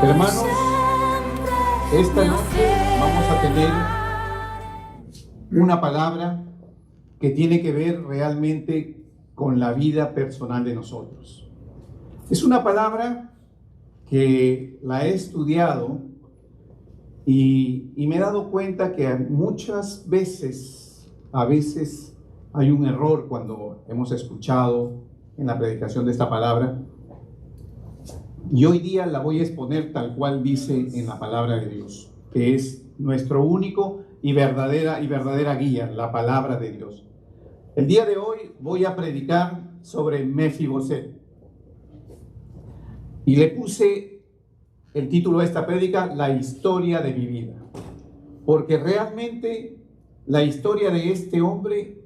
Hermanos, esta noche vamos a tener una palabra que tiene que ver realmente con la vida personal de nosotros. Es una palabra que la he estudiado y me he dado cuenta que muchas veces, hay un error cuando hemos escuchado en la predicación de esta palabra. Y hoy día la voy a exponer tal cual dice en la palabra de Dios, que es nuestro único y verdadera guía, la palabra de Dios. El día de hoy voy a predicar sobre Mefiboset. Y le puse el título de esta prédica, La historia de mi vida. Porque realmente la historia de este hombre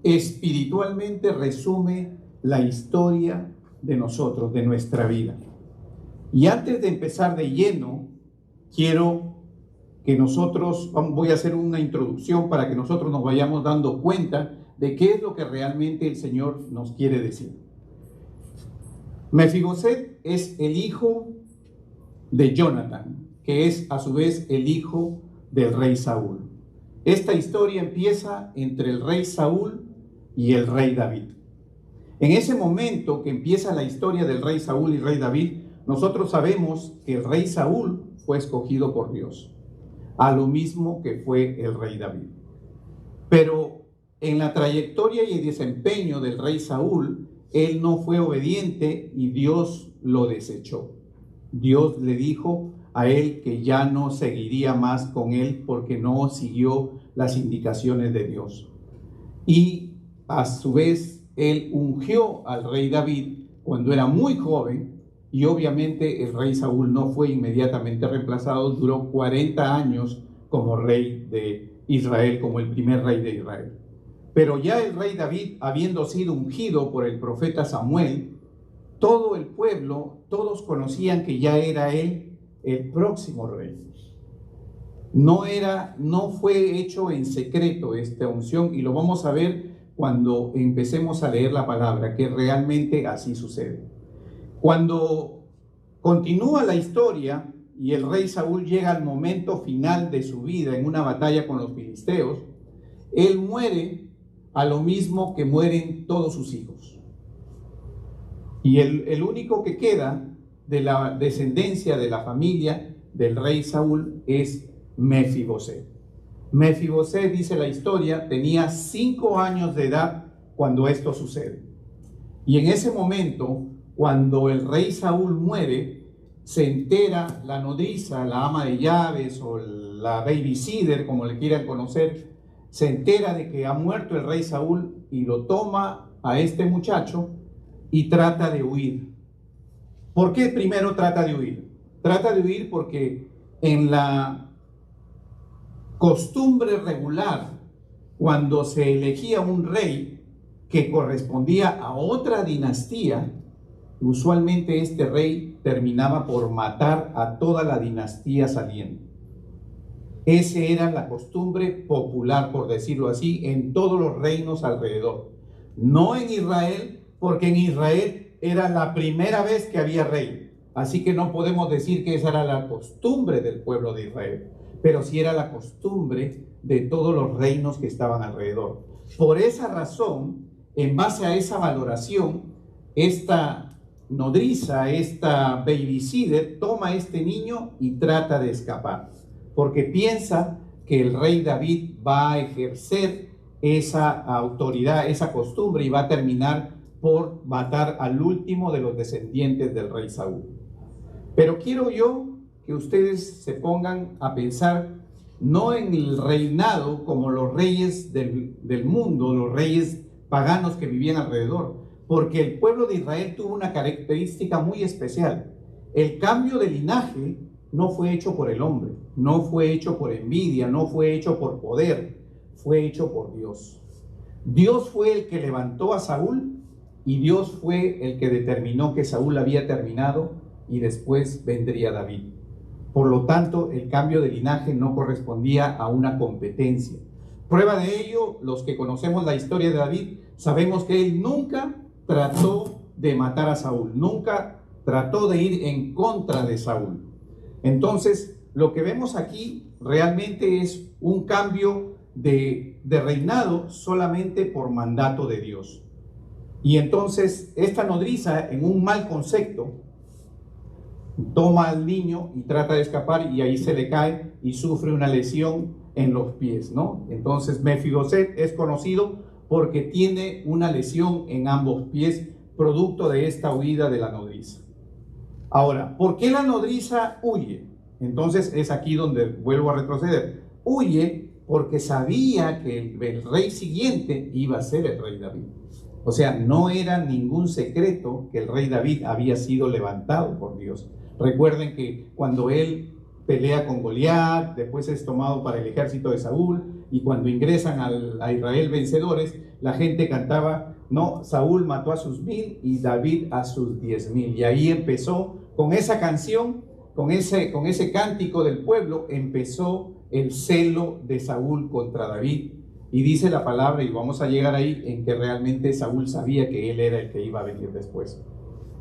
espiritualmente resume la historia de nosotros, de nuestra vida. Y antes de empezar de lleno, quiero que voy a hacer una introducción para que nosotros nos vayamos dando cuenta de qué es lo que realmente el Señor nos quiere decir. Mefiboset es el hijo de Jonathan, que es a su vez el hijo del rey Saúl. Esta historia empieza entre el rey Saúl y el rey David. En ese momento que empieza la historia del rey Saúl y rey David, nosotros sabemos que el rey Saúl fue escogido por Dios, a lo mismo que fue el rey David. Pero en la trayectoria y el desempeño del rey Saúl, él no fue obediente y Dios lo desechó. Dios le dijo a él que ya no seguiría más con él porque no siguió las indicaciones de Dios. Y a su vez, él ungió al rey David cuando era muy joven. Y obviamente el rey Saúl no fue inmediatamente reemplazado, duró 40 años como rey de Israel, como el primer rey de Israel. Pero ya el rey David, habiendo sido ungido por el profeta Samuel, todo el pueblo, todos conocían que ya era él el próximo rey. No fue hecho en secreto esta unción, y lo vamos a ver cuando empecemos a leer la palabra, que realmente así sucede. Cuando continúa la historia y el rey Saúl llega al momento final de su vida en una batalla con los filisteos, él muere a lo mismo que mueren todos sus hijos. Y el único que queda de la descendencia de la familia del rey Saúl es Mefiboset. Mefiboset, dice la historia, tenía 5 años de edad cuando esto sucede. Y en ese momento, cuando el rey Saúl muere, se entera la nodriza, la ama de llaves o la babysitter, como le quieran conocer, se entera de que ha muerto el rey Saúl y lo toma a este muchacho y trata de huir. ¿Por qué primero trata de huir? Trata de huir porque en la costumbre regular, cuando se elegía un rey que correspondía a otra dinastía, usualmente este rey terminaba por matar a toda la dinastía saliente. Esa era la costumbre popular, por decirlo así, en todos los reinos alrededor. No en Israel, porque en Israel era la primera vez que había rey. Así que no podemos decir que esa era la costumbre del pueblo de Israel, pero sí era la costumbre de todos los reinos que estaban alrededor. Por esa razón, en base a esa valoración, esta nodriza, esta babysitter, toma a este niño y trata de escapar, porque piensa que el rey David va a ejercer esa autoridad, esa costumbre, y va a terminar por matar al último de los descendientes del rey Saúl. Pero quiero yo que ustedes se pongan a pensar no en el reinado como los reyes del mundo, los reyes paganos que vivían alrededor, porque el pueblo de Israel tuvo una característica muy especial. El cambio de linaje no fue hecho por el hombre, no fue hecho por envidia, no fue hecho por poder, fue hecho por Dios. Dios fue el que levantó a Saúl y Dios fue el que determinó que Saúl había terminado y después vendría David. Por lo tanto, el cambio de linaje no correspondía a una competencia. Prueba de ello, los que conocemos la historia de David, sabemos que él nunca trató de matar a Saúl, nunca trató de ir en contra de Saúl. Entonces, lo que vemos aquí realmente es un cambio de reinado solamente por mandato de Dios. Y entonces esta nodriza, en un mal concepto, toma al niño y trata de escapar, y ahí se le cae y sufre una lesión en los pies, ¿no? Entonces Mefiboset es conocido porque tiene una lesión en ambos pies, producto de esta huida de la nodriza. Ahora, ¿por qué la nodriza huye? Entonces es aquí donde vuelvo a retroceder. Huye porque sabía que el rey siguiente iba a ser el rey David. O sea, no era ningún secreto que el rey David había sido levantado por Dios. Recuerden que cuando él pelea con Goliat, después es tomado para el ejército de Saúl, y cuando ingresan a Israel vencedores, la gente cantaba, no, Saúl mató a sus 1000 y David a sus 10,000. Y ahí empezó, con esa canción, con ese cántico del pueblo, empezó el celo de Saúl contra David. Y dice la palabra, y vamos a llegar ahí, en que realmente Saúl sabía que él era el que iba a venir después.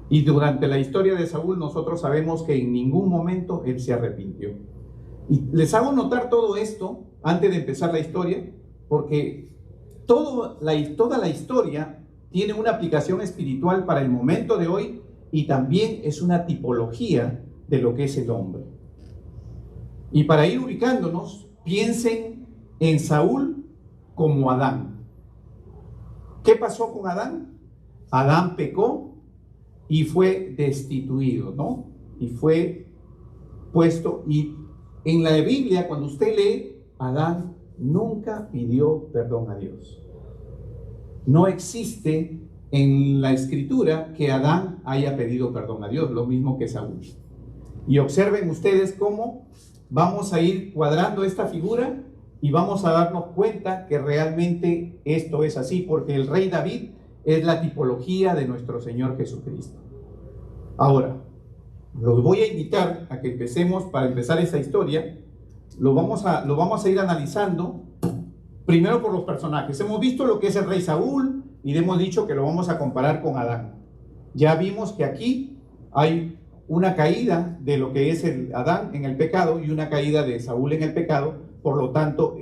Y durante la historia de Saúl nosotros sabemos que en ningún momento él se arrepintió. Y les hago notar todo esto antes de empezar la historia, porque toda la historia tiene una aplicación espiritual para el momento de hoy, y también es una tipología de lo que es el hombre. Y para ir ubicándonos, piensen en Saúl como Adán. ¿Qué pasó con Adán? Adán pecó y fue destituido, ¿no? Y fue puesto, y en la Biblia, cuando usted lee, Adán nunca pidió perdón a Dios. No existe en la escritura que Adán haya pedido perdón a Dios, lo mismo que Saúl. Y observen ustedes cómo vamos a ir cuadrando esta figura y vamos a darnos cuenta que realmente esto es así, porque el rey David es la tipología de nuestro Señor Jesucristo. Ahora, los voy a invitar a que empecemos, para empezar esta historia, lo vamos a ir analizando primero por los personajes. Hemos visto lo que es el rey Saúl y hemos dicho que lo vamos a comparar con Adán. Ya vimos que aquí hay una caída de lo que es el Adán en el pecado y una caída de Saúl en el pecado, por lo tanto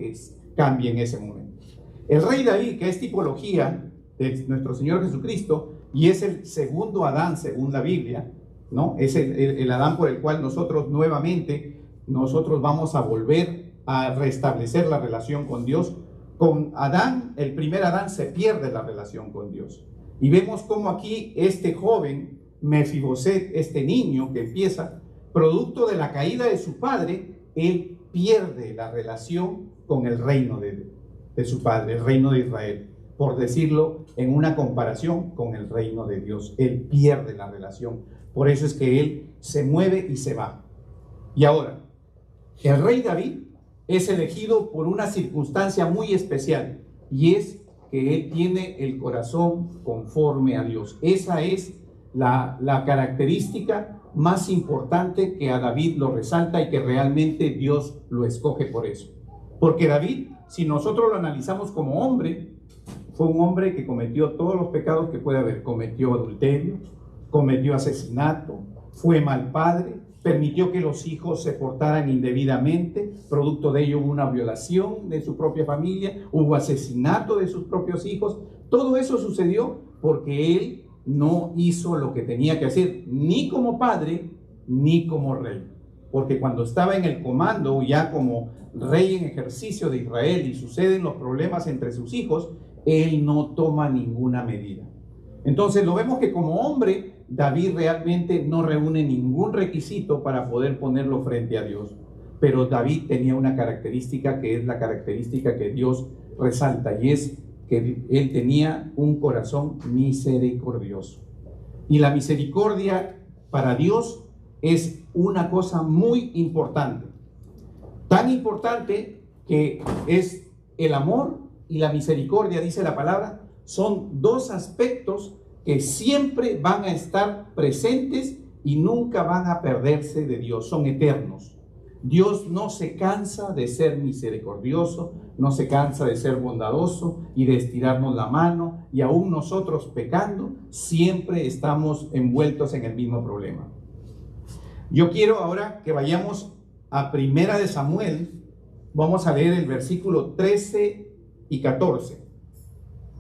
cambia en ese momento. El rey David, que es tipología de nuestro Señor Jesucristo y es el segundo Adán según la Biblia, ¿no? Es el Adán por el cual nosotros vamos a volver a restablecer la relación con Dios. Con Adán, el primer Adán, se pierde la relación con Dios. Y vemos cómo aquí este joven, Mefiboset, este niño que empieza, producto de la caída de su padre, él pierde la relación con el reino de su padre, el reino de Israel. Por decirlo en una comparación con el reino de Dios, él pierde la relación. Por eso es que él se mueve y se va. Y ahora, el rey David es elegido por una circunstancia muy especial, y es que él tiene el corazón conforme a Dios. Esa es la característica más importante que a David lo resalta y que realmente Dios lo escoge por eso. Porque David, si nosotros lo analizamos como hombre, fue un hombre que cometió todos los pecados que puede haber. Cometió adulterio, cometió asesinato, fue mal padre, permitió que los hijos se portaran indebidamente, producto de ello hubo una violación de su propia familia, hubo asesinato de sus propios hijos. Todo eso sucedió porque él no hizo lo que tenía que hacer, ni como padre, ni como rey. Porque cuando estaba en el comando, ya como rey en ejercicio de Israel, y suceden los problemas entre sus hijos, él no toma ninguna medida. Entonces lo vemos que como hombre, David realmente no reúne ningún requisito para poder ponerlo frente a Dios. Pero David tenía una característica que es la característica que Dios resalta, y es que él tenía un corazón misericordioso. Y la misericordia para Dios es una cosa muy importante. Tan importante que es el amor y la misericordia, dice la palabra, son dos aspectos que siempre van a estar presentes y nunca van a perderse de Dios, son eternos. Dios no se cansa de ser misericordioso, no se cansa de ser bondadoso y de estirarnos la mano, y aún nosotros pecando, siempre estamos envueltos en el mismo problema. Yo quiero ahora que vayamos a Primera de Samuel. Vamos a leer el versículo 13 y 14.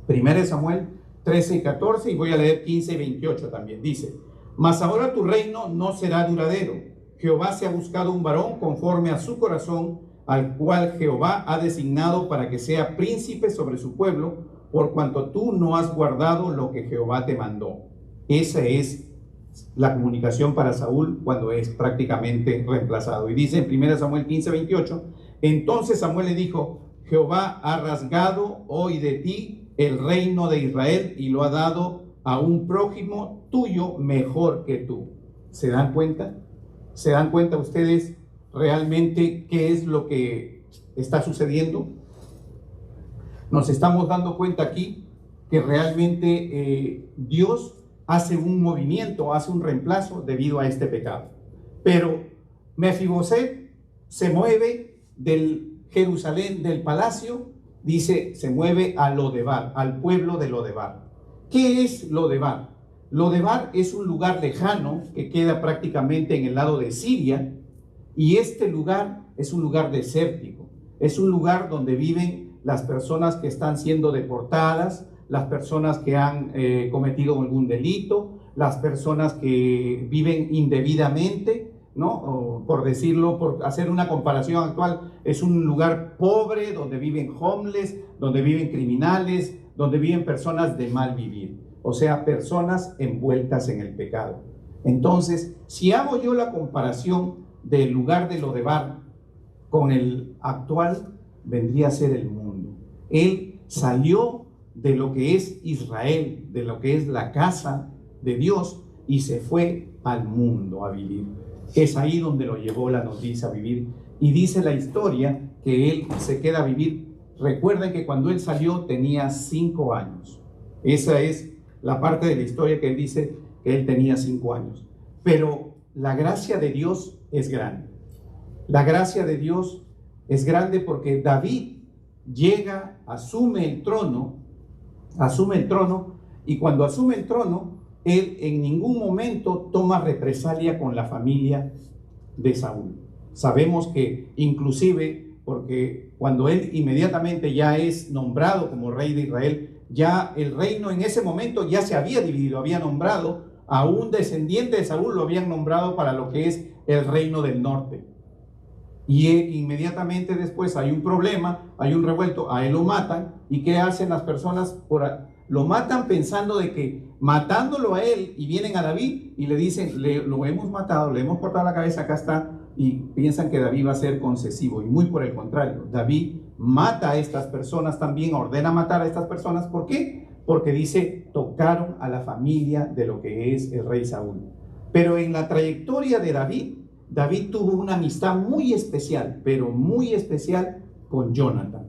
Primera de Samuel 13 y 14, y voy a leer 15 y 28 también. Dice: mas ahora tu reino no será duradero. Jehová se ha buscado un varón conforme a su corazón, al cual Jehová ha designado para que sea príncipe sobre su pueblo, por cuanto tú no has guardado lo que Jehová te mandó. Esa es la comunicación para Saúl cuando es prácticamente reemplazado. Y dice en 1 Samuel 15, 28, entonces Samuel le dijo: Jehová ha rasgado hoy de ti el reino de Israel y lo ha dado a un prójimo tuyo mejor que tú. ¿Se dan cuenta? ¿Se dan cuenta ustedes realmente qué es lo que está sucediendo? Nos estamos dando cuenta aquí que realmente Dios hace un movimiento, hace un reemplazo debido a este pecado. Pero Mefiboset se mueve del Jerusalén, del palacio, dice, se mueve a Lodebar, al pueblo de Lodebar. ¿Qué es Lodebar? Lodebar es un lugar lejano que queda prácticamente en el lado de Siria, y este lugar es un lugar desértico, es un lugar donde viven las personas que están siendo deportadas, las personas que han cometido algún delito, las personas que viven indebidamente, ¿no? O, por decirlo, por hacer una comparación actual, es un lugar pobre donde viven homeless, donde viven criminales, donde viven personas de mal vivir, o sea, personas envueltas en el pecado. Entonces, si hago yo la comparación del lugar de Lodebar con el actual, vendría a ser el mundo. Él salió de lo que es Israel, de lo que es la casa de Dios, y se fue al mundo a vivir. Es ahí donde lo llevó la noticia a vivir. Y dice la historia que él se queda a vivir. Recuerden que cuando él salió tenía 5 años. Esa es la parte de la historia que él dice que él tenía 5 años. Pero la gracia de Dios es grande. La gracia de Dios es grande porque David llega, asume el trono, y cuando asume el trono, él en ningún momento toma represalia con la familia de Saúl. Sabemos que inclusive, porque cuando él inmediatamente ya es nombrado como rey de Israel, ya el reino en ese momento ya se había dividido, había nombrado a un descendiente de Saúl, lo habían nombrado para lo que es el reino del norte. Y inmediatamente después hay un problema, hay un revuelto, a él lo matan. ¿Y qué hacen las personas? Lo matan pensando de que matándolo a él, y vienen a David y le dicen, lo hemos matado, le hemos cortado la cabeza, acá está, y piensan que David va a ser concesivo, y muy por el contrario, David mata a estas personas también, ordena matar a estas personas. ¿Por qué? Porque dice, tocaron a la familia de lo que es el rey Saúl. Pero en la trayectoria de David tuvo una amistad muy especial, pero muy especial, con Jonathan.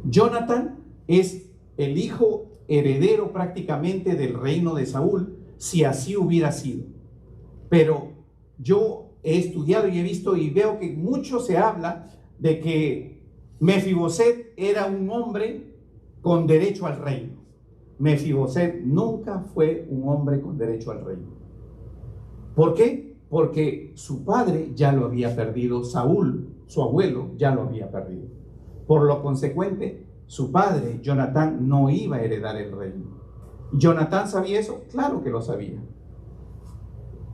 Jonathan es el hijo heredero prácticamente del reino de Saúl, si así hubiera sido. Pero yo he estudiado y he visto y veo que mucho se habla de que Mefiboset era un hombre con derecho al reino. Mefiboset nunca fue un hombre con derecho al reino. ¿Por qué? Porque su padre ya lo había perdido, Saúl, su abuelo, ya lo había perdido. Por lo consecuente, su padre, Jonatán, no iba a heredar el reino. ¿Jonatán sabía eso? Claro que lo sabía.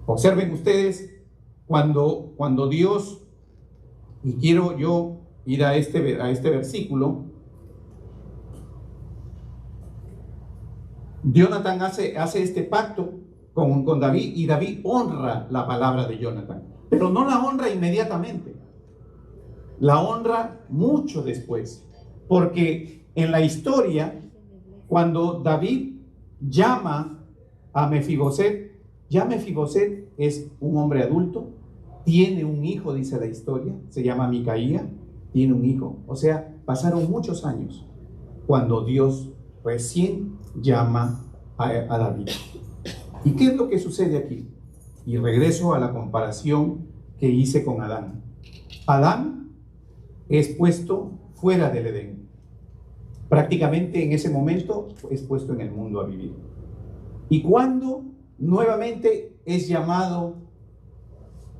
Observen ustedes, cuando Dios, y quiero yo ir a este versículo, Jonatán hace este pacto con David, y David honra la palabra de Jonatán, pero no la honra inmediatamente, la honra mucho después, porque en la historia, cuando David llama a Mefiboset, ya Mefiboset es un hombre adulto, tiene un hijo, dice la historia, se llama Micaía, tiene un hijo, o sea, pasaron muchos años cuando Dios recién llama a David. ¿Y qué es lo que sucede aquí? Y regreso a la comparación que hice con Adán. Adán es puesto fuera del Edén. Prácticamente en ese momento es puesto en el mundo a vivir. Y cuando nuevamente es llamado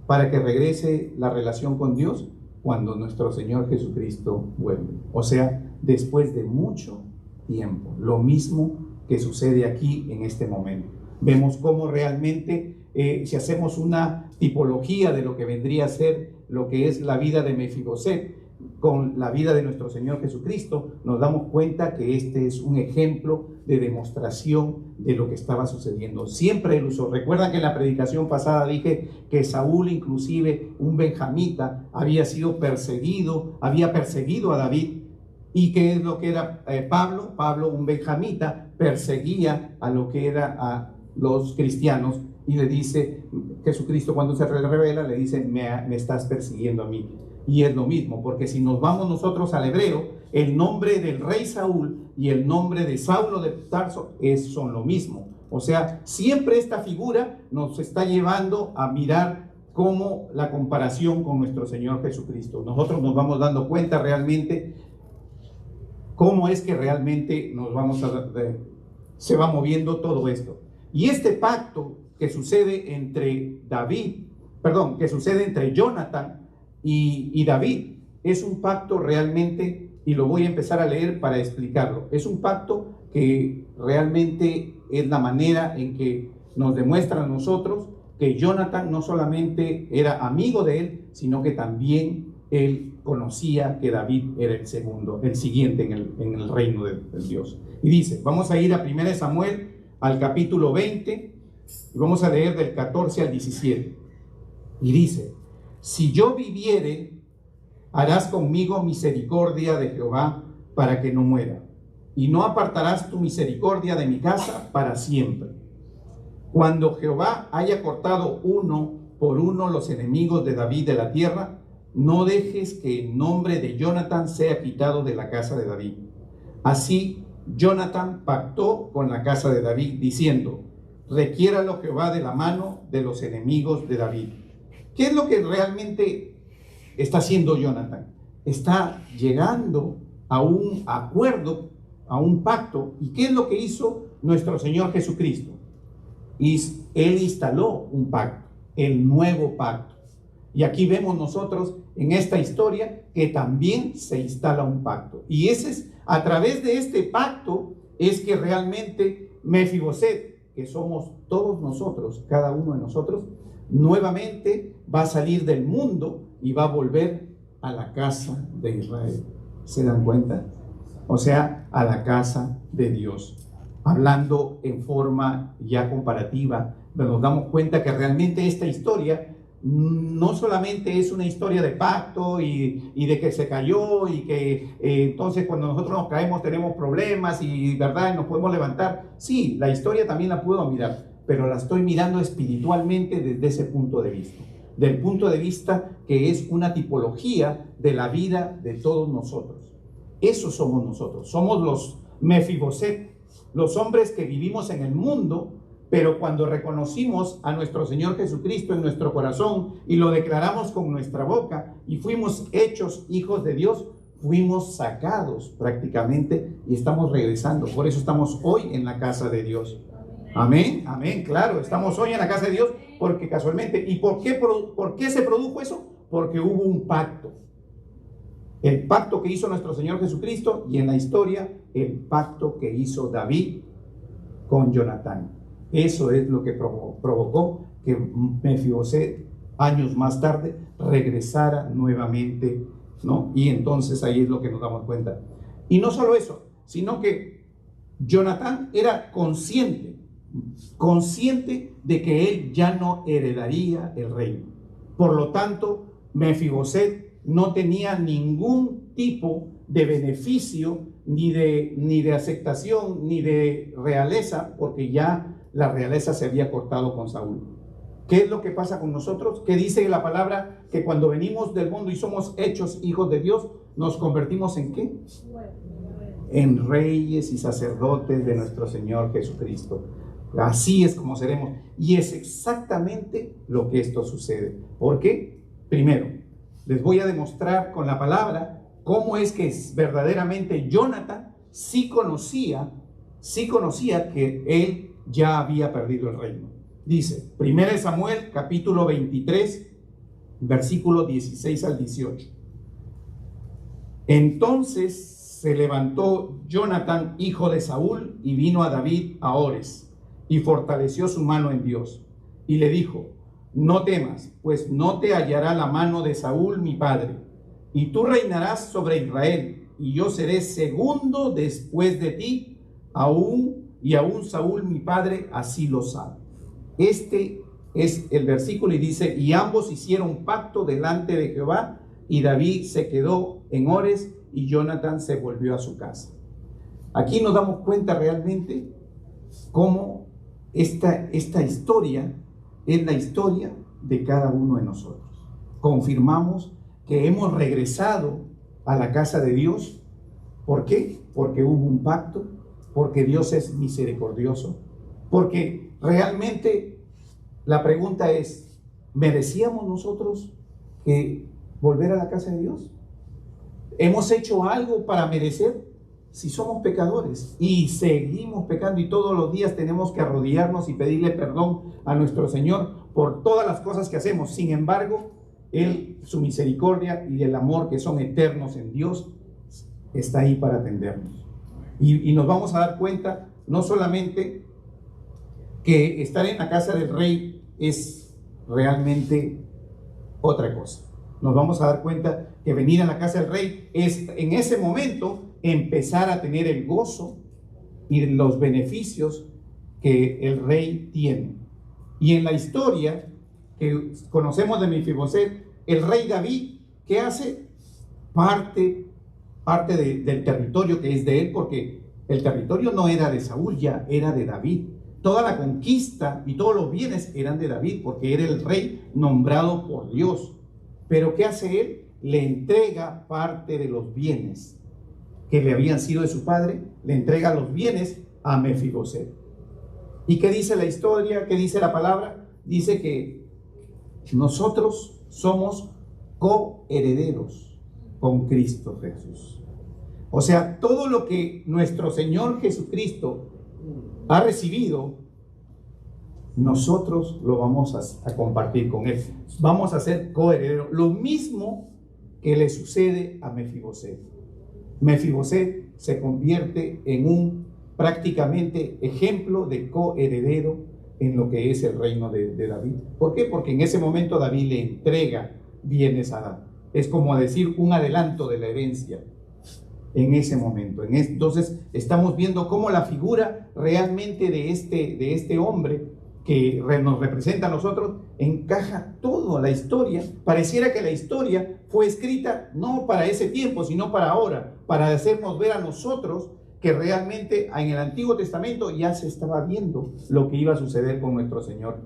para que regrese la relación con Dios cuando nuestro Señor Jesucristo vuelve. O sea, después de mucho tiempo. Lo mismo que sucede aquí en este momento. Vemos cómo realmente, si hacemos una tipología de lo que vendría a ser lo que es la vida de Mefiboset con la vida de nuestro Señor Jesucristo, nos damos cuenta que este es un ejemplo de demostración de lo que estaba sucediendo. Siempre él usó. Recuerdan que en la predicación pasada dije que Saúl, inclusive un benjamita, había sido perseguido, había perseguido a David. ¿Y qué es lo que era Pablo? Pablo, un benjamita, perseguía a lo que era a los cristianos, y le dice, Jesucristo cuando se revela, le dice, me estás persiguiendo a mí. Y es lo mismo, porque si nos vamos nosotros al hebreo, el nombre del rey Saúl y el nombre de Saulo de Tarso son lo mismo. O sea, siempre esta figura nos está llevando a mirar cómo la comparación con nuestro Señor Jesucristo. Nosotros nos vamos dando cuenta realmente cómo es que realmente se va moviendo todo esto. Y este pacto que sucede entre que sucede entre Jonathan y David, es un pacto realmente, y lo voy a empezar a leer para explicarlo, es un pacto que realmente es la manera en que nos demuestra a nosotros que Jonathan no solamente era amigo de él, sino que también él conocía que David era el siguiente en el reino de Dios. Y dice, vamos a ir a 1 Samuel, al capítulo 20, y vamos a leer del 14 al 17. Y dice, si yo viviere, harás conmigo misericordia de Jehová para que no muera, y no apartarás tu misericordia de mi casa para siempre. Cuando Jehová haya cortado uno por uno los enemigos de David de la tierra, no dejes que el nombre de Jonathan sea quitado de la casa de David. Así Jonathan pactó con la casa de David, diciendo, requiéralo Jehová de la mano de los enemigos de David. ¿Qué es lo que realmente está haciendo Jonathan? Está llegando a un acuerdo, a un pacto. ¿Y qué es lo que hizo nuestro Señor Jesucristo? Él instaló un pacto, el nuevo pacto. Y aquí vemos nosotros en esta historia que también se instala un pacto. Y ese es a través de este pacto es que realmente Mefiboset, que somos todos nosotros, cada uno de nosotros, nuevamente va a salir del mundo y va a volver a la casa de Israel. ¿Se dan cuenta? O sea, a la casa de Dios. Hablando en forma ya comparativa, nos damos cuenta que realmente esta historia no solamente es una historia de pacto y de que se cayó y que entonces cuando nosotros nos caemos tenemos problemas y verdad nos podemos levantar. Sí, la historia también la puedo mirar, pero la estoy mirando espiritualmente desde ese punto de vista, del punto de vista que es una tipología de la vida de todos nosotros. Eso somos nosotros, somos los Mefiboset, los hombres que vivimos en el mundo, pero cuando reconocimos a nuestro Señor Jesucristo en nuestro corazón y lo declaramos con nuestra boca y fuimos hechos hijos de Dios, fuimos sacados prácticamente y estamos regresando. Por eso estamos hoy en la casa de Dios. Amén, amén, claro, estamos hoy en la casa de Dios porque casualmente. ¿Y por qué se produjo eso? Porque hubo un pacto. El pacto que hizo nuestro Señor Jesucristo y en la historia el pacto que hizo David con Jonatán. Eso es lo que provocó que Mefiboset años más tarde regresara nuevamente, ¿no? Y entonces ahí es lo que nos damos cuenta. Y no solo eso, sino que Jonatán era consciente de que él ya no heredaría el reino. Por lo tanto, Mefiboset no tenía ningún tipo de beneficio, ni de aceptación, ni de realeza, porque ya la realeza se había cortado con Saúl. ¿Qué es lo que pasa con nosotros? ¿Qué dice la palabra? Que cuando venimos del mundo y somos hechos hijos de Dios, ¿nos convertimos en qué? En reyes y sacerdotes de nuestro Señor Jesucristo. Así es como seremos. Y es exactamente lo que esto sucede. ¿Por qué? Primero, les voy a demostrar con la palabra cómo es que verdaderamente Jonathan sí conocía que él ya había perdido el reino. Dice, 1 Samuel capítulo 23, versículos 16 al 18. Entonces se levantó Jonatán, hijo de Saúl, y vino a David a Ores, y fortaleció su mano en Dios, y le dijo: no temas, pues no te hallará la mano de Saúl mi padre, y tú reinarás sobre Israel, y yo seré segundo después de ti, aún Saúl mi padre así lo sabe. Este es el versículo, y dice: y ambos hicieron pacto delante de Jehová, y David se quedó en Ores, y Jonatán se volvió a su casa. Aquí nos damos cuenta realmente cómo esta historia es la historia de cada uno de nosotros. Confirmamos que hemos regresado a la casa de Dios. ¿Por qué? Porque hubo un pacto, porque Dios es misericordioso, porque realmente la pregunta es: ¿merecíamos nosotros volver a la casa de Dios? ¿Hemos hecho algo para merecer? Si somos pecadores y seguimos pecando, y todos los días tenemos que arrodillarnos y pedirle perdón a nuestro Señor por todas las cosas que hacemos. Sin embargo, Él, su misericordia y el amor que son eternos en Dios, está ahí para atendernos. Y nos vamos a dar cuenta no solamente que estar en la casa del rey es realmente otra cosa. Nos vamos a dar cuenta que venir a la casa del rey es en ese momento empezar a tener el gozo y los beneficios que el rey tiene. Y en la historia que conocemos de Mefiboset, el rey David, ¿qué hace? Parte del territorio que es de él, porque el territorio no era de Saúl, ya era de David. Toda la conquista y todos los bienes eran de David, porque era el rey nombrado por Dios. Pero ¿qué hace él? Le entrega parte de los bienes que le habían sido de su padre, le entrega los bienes a Mefiboset. ¿Y qué dice la historia? ¿Qué dice la palabra? Dice que nosotros somos coherederos con Cristo Jesús. O sea, todo lo que nuestro Señor Jesucristo ha recibido, nosotros lo vamos a compartir con Él. Vamos a ser coherederos. Lo mismo que le sucede a Mefiboset. Mefiboset se convierte en un prácticamente ejemplo de coheredero en lo que es el reino de David. ¿Por qué? Porque en ese momento David le entrega bienes a David. Es como decir un adelanto de la herencia en ese momento. Entonces estamos viendo cómo la figura realmente de este hombre que nos representa a nosotros encaja todo a la historia. Pareciera que la historia fue escrita no para ese tiempo, sino para ahora, para hacernos ver a nosotros que realmente en el Antiguo Testamento ya se estaba viendo lo que iba a suceder con nuestro Señor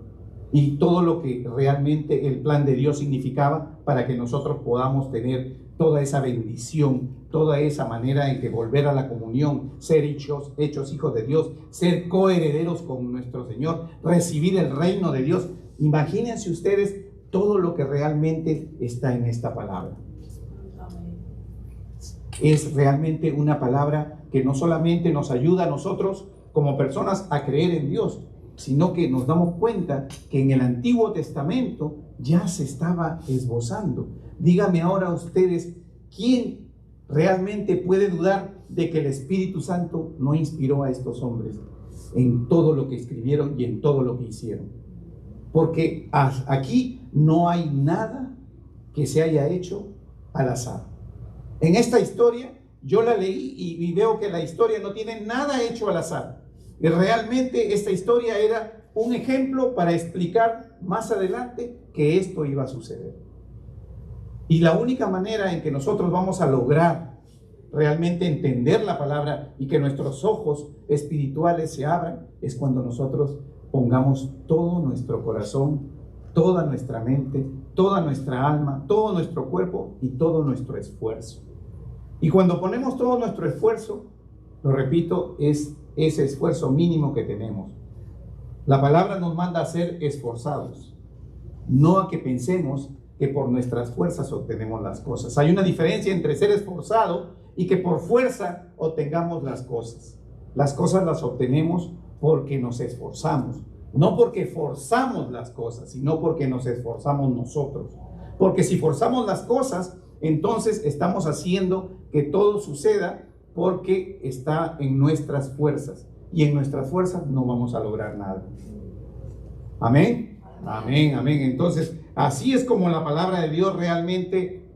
y todo lo que realmente el plan de Dios significaba para que nosotros podamos tener toda esa bendición, toda esa manera en que volver a la comunión, ser hechos hijos de Dios, ser coherederos con nuestro Señor, recibir el reino de Dios. Imagínense ustedes todo lo que realmente está en esta palabra. Es realmente una palabra que no solamente nos ayuda a nosotros como personas a creer en Dios, sino que nos damos cuenta que en el Antiguo Testamento ya se estaba esbozando. Dígame ahora ustedes, ¿quién realmente puede dudar de que el Espíritu Santo no inspiró a estos hombres en todo lo que escribieron y en todo lo que hicieron? Porque aquí no hay nada que se haya hecho al azar. En esta historia yo la leí y veo que la historia no tiene nada hecho al azar. Y realmente esta historia era un ejemplo para explicar más adelante que esto iba a suceder. Y la única manera en que nosotros vamos a lograr realmente entender la palabra y que nuestros ojos espirituales se abran es cuando nosotros pongamos todo nuestro corazón, toda nuestra mente, toda nuestra alma, todo nuestro cuerpo y todo nuestro esfuerzo. Y cuando ponemos todo nuestro esfuerzo, lo repito, es ese esfuerzo mínimo que tenemos. La palabra nos manda a ser esforzados, no a que pensemos que por nuestras fuerzas obtenemos las cosas. Hay una diferencia entre ser esforzado y que por fuerza obtengamos las cosas. Las cosas las obtenemos porque nos esforzamos, no porque forzamos las cosas, sino porque nos esforzamos nosotros. Porque si forzamos las cosas, entonces estamos haciendo que todo suceda porque está en nuestras fuerzas. Y en nuestras fuerzas no vamos a lograr nada. Amén. Amén, amén. Entonces, así es como la palabra de Dios realmente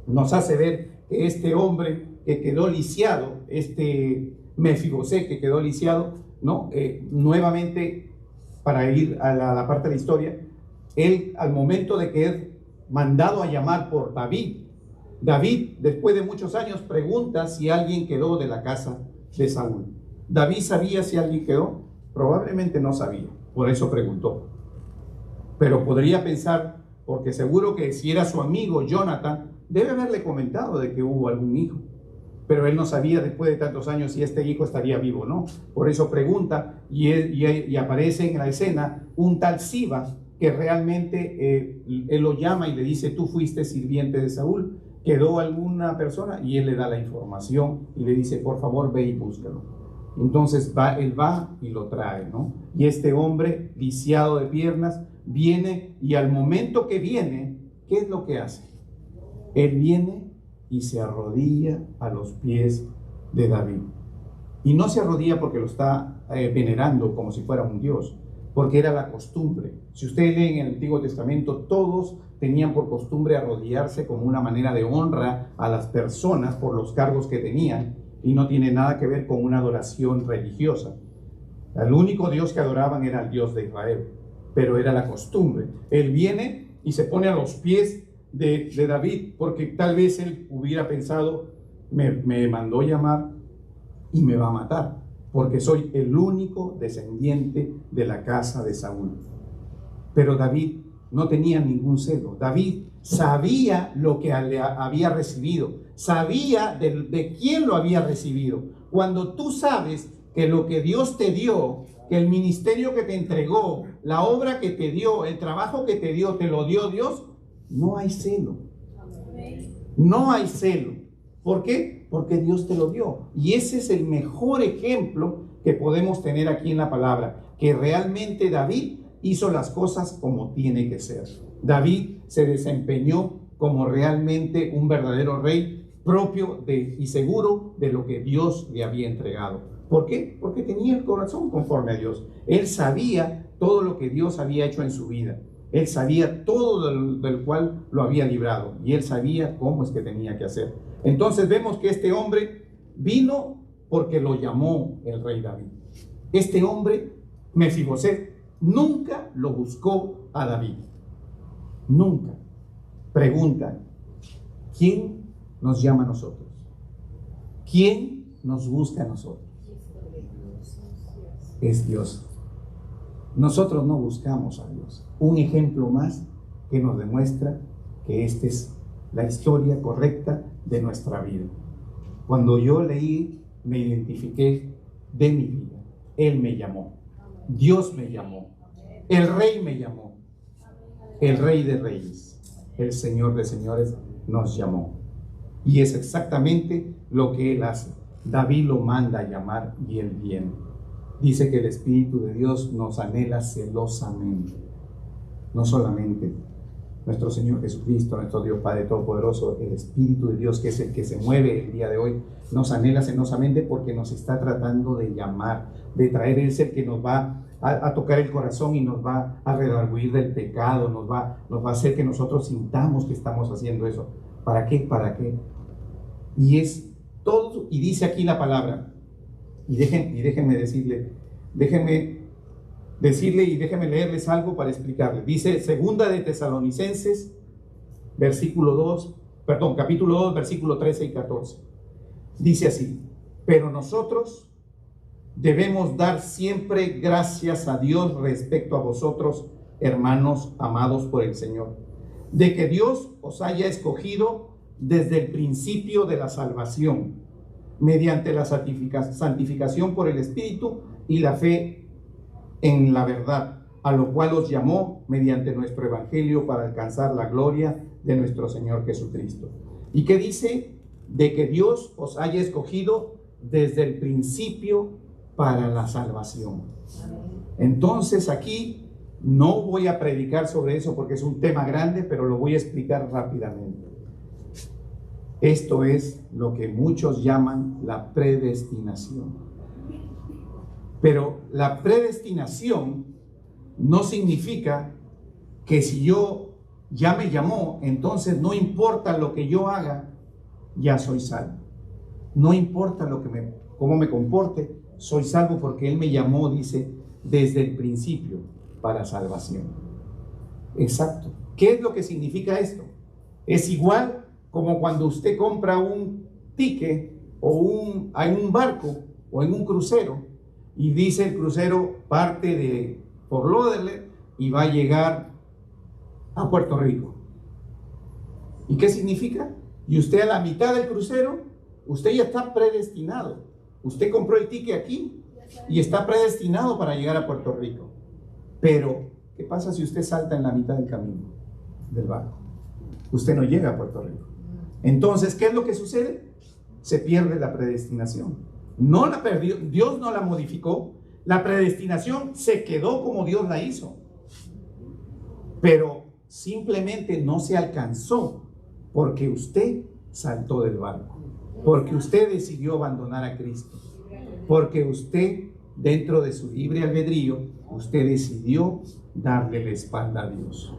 nos hace ver que este hombre que quedó lisiado, este Mefibosé que quedó lisiado, ¿no? Nuevamente, para ir a la parte de la historia, él al momento de que es mandado a llamar por David, después de muchos años, pregunta si alguien quedó de la casa de Saúl. David sabía si alguien quedó, probablemente no sabía, por eso preguntó. Pero podría pensar, porque seguro que si era su amigo Jonathan, debe haberle comentado de que hubo algún hijo. Pero él no sabía después de tantos años si este hijo estaría vivo o no. Por eso pregunta y aparece en la escena un tal Siba que realmente él lo llama y le dice: tú fuiste sirviente de Saúl, ¿quedó alguna persona? Y él le da la información y le dice: por favor, ve y búscalo. Entonces él va y lo trae, ¿no? Y este hombre lisiado de piernas viene, y al momento que viene, ¿qué es lo que hace? Él viene y se arrodilla a los pies de David. Y no se arrodilla porque lo está venerando como si fuera un dios, porque era la costumbre. Si ustedes leen en el Antiguo Testamento, todos tenían por costumbre arrodillarse como una manera de honra a las personas por los cargos que tenían, y no tiene nada que ver con una adoración religiosa. El único Dios que adoraban era el Dios de Israel, pero era la costumbre. Él viene y se pone a los pies de David, porque tal vez él hubiera pensado: me mandó llamar y me va a matar, porque soy el único descendiente de la casa de Saúl. Pero David no tenía ningún celo. David sabía lo que había recibido, sabía de quién lo había recibido. Cuando tú sabes que lo que Dios te dio, que el ministerio que te entregó, la obra que te dio, el trabajo que te dio, te lo dio Dios, no hay celo. No hay celo. ¿Por qué? Porque Dios te lo dio. Y ese es el mejor ejemplo que podemos tener aquí en la palabra, que realmente David hizo las cosas como tiene que ser. David se desempeñó como realmente un verdadero rey, propio y seguro de lo que Dios le había entregado. ¿Por qué? Porque tenía el corazón conforme a Dios. Él sabía todo lo que Dios había hecho en su vida. Él sabía todo del cual lo había librado, y él sabía cómo es que tenía que hacer. Entonces vemos que este hombre vino porque lo llamó el rey David. Este hombre, Mefibosé, nunca lo buscó a David. Nunca. Pregunta: ¿quién nos llama a nosotros? ¿Quién nos busca a nosotros? Es Dios. Nosotros no buscamos a Dios. Un ejemplo más que nos demuestra que esta es la historia correcta de nuestra vida. Cuando yo leí, me identifiqué de mi vida. Él me llamó. Dios me llamó. El Rey me llamó. El Rey de Reyes, el Señor de Señores nos llamó. Y es exactamente lo que Él hace. David lo manda a llamar y Él viene. Dice que el Espíritu de Dios nos anhela celosamente. No solamente nuestro Señor Jesucristo, nuestro Dios Padre Todopoderoso, el Espíritu de Dios, que es el que se mueve el día de hoy, nos anhela celosamente porque nos está tratando de llamar, de traer. Él es el que nos va a tocar el corazón y nos va a redarguir del pecado, nos va a hacer que nosotros sintamos que estamos haciendo eso. ¿Para qué? ¿Para qué? Y es todo, y dice aquí la palabra. Y déjenme decirle y déjenme leerles algo para explicarles. Dice segunda de Tesalonicenses, capítulo 2, versículo 13 y 14. Dice así: pero nosotros debemos dar siempre gracias a Dios respecto a vosotros, hermanos amados por el Señor, de que Dios os haya escogido desde el principio de la salvación, mediante la santificación por el Espíritu y la fe en la verdad, a lo cual os llamó mediante nuestro Evangelio para alcanzar la gloria de nuestro Señor Jesucristo. ¿Y qué dice? De que Dios os haya escogido desde el principio para la salvación. Entonces aquí No voy a predicar sobre eso porque es un tema grande, pero lo voy a explicar rápidamente. Esto es lo que muchos llaman la predestinación. Pero la predestinación no significa que si yo ya me llamó, entonces no importa lo que yo haga, ya soy salvo. No importa cómo me comporte, soy salvo porque Él me llamó, dice, desde el principio para salvación. Exacto. ¿Qué es lo que significa esto? Es igual como cuando usted compra un ticket en un barco o en un crucero y dice el crucero parte de Fort Lauderdale y va a llegar a Puerto Rico. ¿Y qué significa? Y usted a la mitad del crucero, usted ya está predestinado. Usted compró el ticket aquí y está predestinado para llegar a Puerto Rico. Pero, ¿qué pasa si usted salta en la mitad del camino del barco? Usted no llega a Puerto Rico. Entonces, ¿qué es lo que sucede? Se pierde la predestinación. No la perdió, Dios no la modificó. La predestinación se quedó como Dios la hizo. Pero simplemente no se alcanzó porque usted saltó del barco. Porque usted decidió abandonar a Cristo. Porque usted, dentro de su libre albedrío, usted decidió darle la espalda a Dios.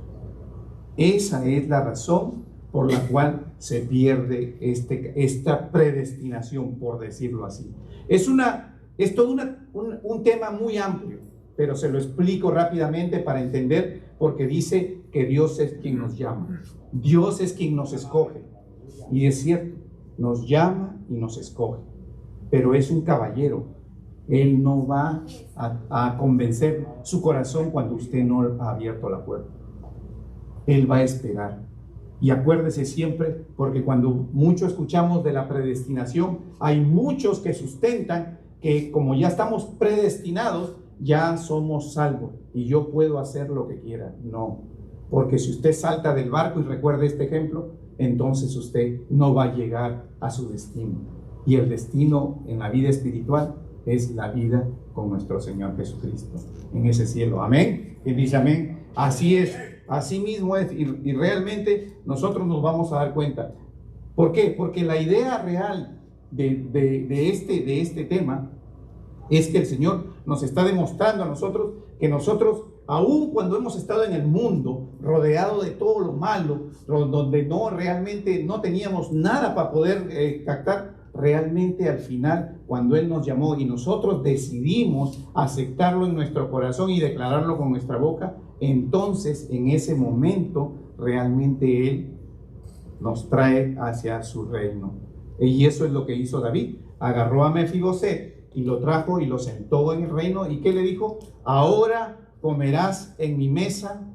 Esa es la razón por la cual se pierde esta predestinación, por decirlo así. Es todo un tema muy amplio, pero se lo explico rápidamente para entender, porque dice que Dios es quien nos llama. Dios es quien nos escoge. Y es cierto, nos llama y nos escoge. Pero es un caballero. Él no va a convencer su corazón cuando usted no ha abierto la puerta. Él va a esperar. Y acuérdese siempre, porque cuando mucho escuchamos de la predestinación, hay muchos que sustentan que como ya estamos predestinados, ya somos salvos y yo puedo hacer lo que quiera. No, porque si usted salta del barco, y recuerde este ejemplo, entonces usted no va a llegar a su destino. Y el destino en la vida espiritual es la vida con nuestro Señor Jesucristo en ese cielo. Amén. Y dice amén. Así es, así mismo es. Y realmente nosotros nos vamos a dar cuenta. ¿Por qué? Porque la idea real de este tema es que el Señor nos está demostrando a nosotros que nosotros, aun cuando hemos estado en el mundo rodeado de todo lo malo, donde realmente no teníamos nada para poder captar, realmente al final, cuando Él nos llamó y nosotros decidimos aceptarlo en nuestro corazón y declararlo con nuestra boca, entonces en ese momento realmente Él nos trae hacia su reino. Y eso es lo que hizo David. Agarró a Mefiboset y lo trajo y lo sentó en el reino. ¿Y qué le dijo? Ahora comerás en mi mesa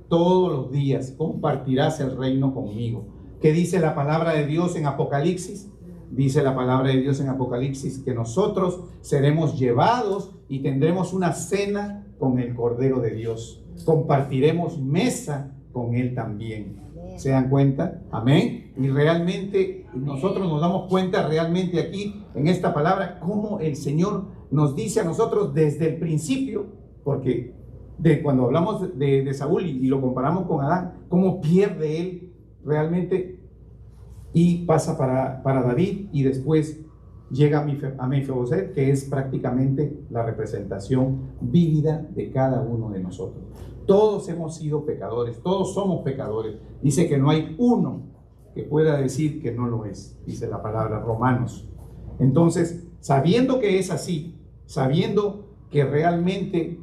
todos los días, compartirás el reino conmigo. ¿Qué dice la palabra de Dios en Apocalipsis? Dice la palabra de Dios en Apocalipsis que nosotros seremos llevados y tendremos una cena con el Cordero de Dios. Compartiremos mesa con Él también. ¿Se dan cuenta? Amén. Y realmente nosotros nos damos cuenta realmente aquí en esta palabra cómo el Señor nos dice a nosotros desde el principio, porque cuando hablamos de Saúl y lo comparamos con Adán, cómo pierde él realmente y pasa para David, y después llega a Mefiboset, que es prácticamente la representación vívida de cada uno de nosotros. Todos hemos sido pecadores, todos somos pecadores. Dice que no hay uno que pueda decir que no lo es, dice la palabra Romanos. Entonces, sabiendo que es así, sabiendo que realmente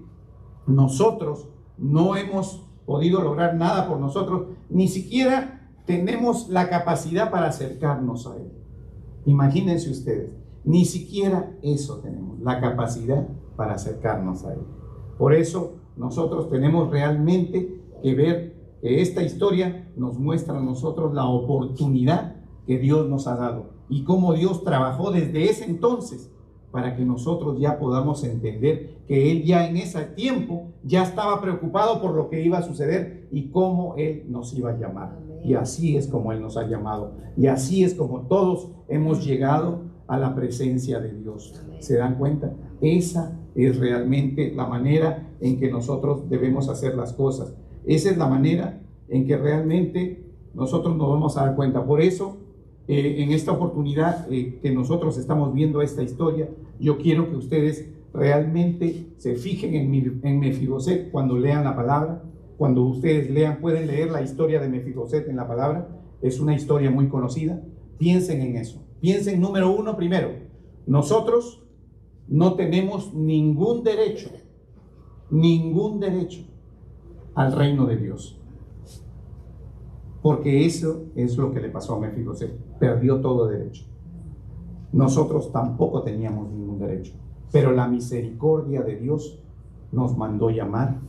nosotros no hemos podido lograr nada por nosotros, ni siquiera tenemos la capacidad para acercarnos a Él. Imagínense ustedes, ni siquiera eso tenemos, la capacidad para acercarnos a Él. Por eso nosotros tenemos realmente que ver que esta historia nos muestra a nosotros la oportunidad que Dios nos ha dado y cómo Dios trabajó desde ese entonces para que nosotros ya podamos entender que Él ya en ese tiempo ya estaba preocupado por lo que iba a suceder y cómo Él nos iba a llamar. Y así es como Él nos ha llamado. Y así es como todos hemos llegado a la presencia de Dios. ¿Se dan cuenta? Esa es realmente la manera en que nosotros debemos hacer las cosas. Esa es la manera en que realmente nosotros nos vamos a dar cuenta. Por eso, en esta oportunidad que nosotros estamos viendo esta historia, yo quiero que ustedes realmente se fijen en Mefiboset cuando lean la palabra. Cuando ustedes lean, pueden leer la historia de Mefiboset en la palabra. Es una historia muy conocida. Piensen en eso. Piensen, número uno, primero, nosotros no tenemos ningún derecho al reino de Dios. Porque eso es lo que le pasó a Mefiboset. Perdió todo derecho. Nosotros tampoco teníamos ningún derecho. Pero la misericordia de Dios nos mandó llamar,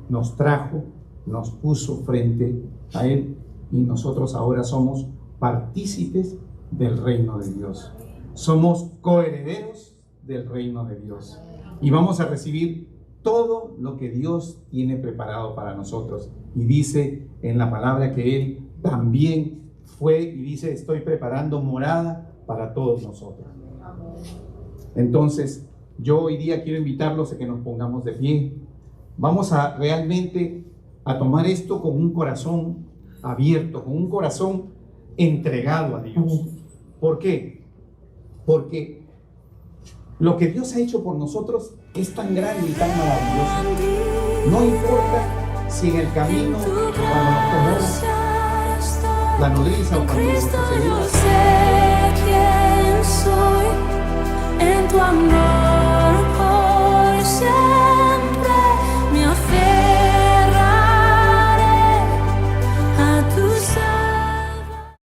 nos trajo, nos puso frente a Él, y nosotros ahora somos partícipes del reino de Dios. Somos coherederos del reino de Dios. Y vamos a recibir todo lo que Dios tiene preparado para nosotros. Y dice en la palabra que Él también fue y dice: estoy preparando morada para todos nosotros. Entonces, yo hoy día quiero invitarlos a que nos pongamos de pie. Vamos a realmente a tomar esto con un corazón abierto, con un corazón entregado a Dios. ¿Por qué? Porque lo que Dios ha hecho por nosotros es tan grande y tan maravilloso. No importa si en el camino, cuando nos tomamos la nodriza o cuando nos sucedió, sé quién soy en tu amor.